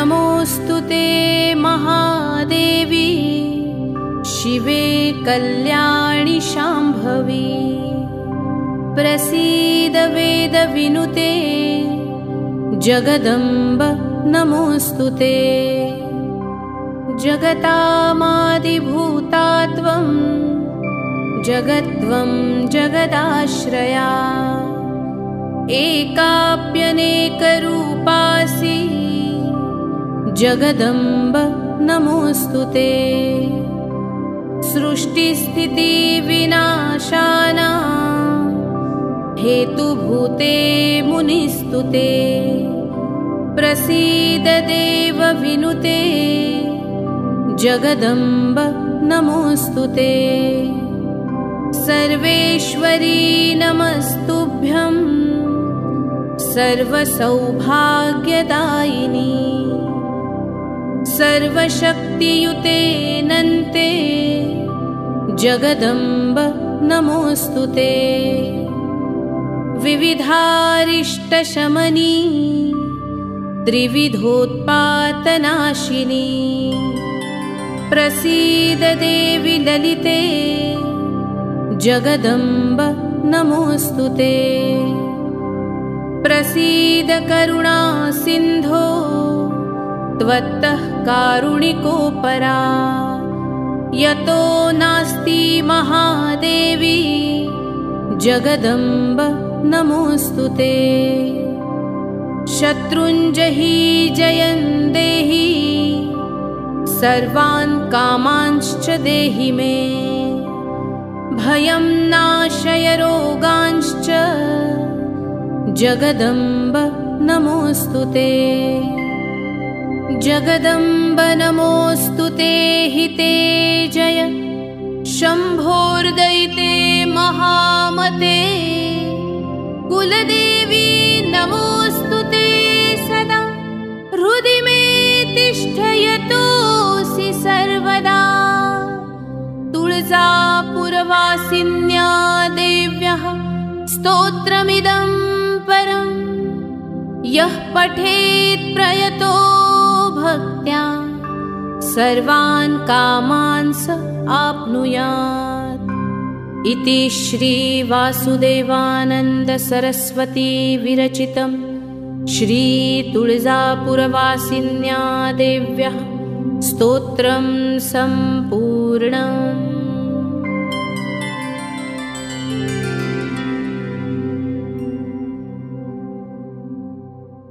नमोऽस्तु ते महादेवी शिवे कल्याणि शाम्भवी। प्रसीद वेदविनुते जगदम्ब नमोऽस्तु ते। जगतामादिभूता त्वं जगत्त्वं जगदाश्रया। एकाप्यनेकरूपासि जगदम्ब नमोऽस्तु ते। सृष्टिस्थितिविनाशानां हेतुभूते मुनिस्तु ते। प्रसीद देवविनुते जगदम्ब नमोऽस्तु ते। सर्वेश्वरी नमस्तुभ्यं सर्वसौभाग्यदायिनी। सर्वशक्तियुते नन्ते जगदम्ब नमोऽस्तु ते। विविधारिष्टशमनी त्रिविधोत्पातनाशिनी। प्रसीद देवि ललिते जगदम्ब नमोऽस्तु ते। प्रसीद करुणासिन्धो त्वत्तः कारुणिकोपरा। यतो नास्ति महादेवी जगदम्ब नमोऽस्तु ते। शत्रुञ्जयी जयं देहि सर्वान् कामांश्च देहि मे। भयं नाशय रोगांश्च जगदम्ब नमोऽस्तु ते। जगदम्ब नमोऽस्तु ते हिते जय शम्भोर्दयिते महामते। कुलदेवी नमोऽस्तु ते सदा हृदि मे तिष्ठ यतोऽसि सर्वदा। तुळजापुरवासिन्या देव्यः स्तोत्रमिदं परं यः पठेत् प्रयतो भक्त्या सर्वान् कामान् स आप्नुयात्। इति श्री वासुदेवानन्द सरस्वती विरचितं श्री तुळजापुरवासिन्या देव्यः स्तोत्रं सम्पूर्णम्।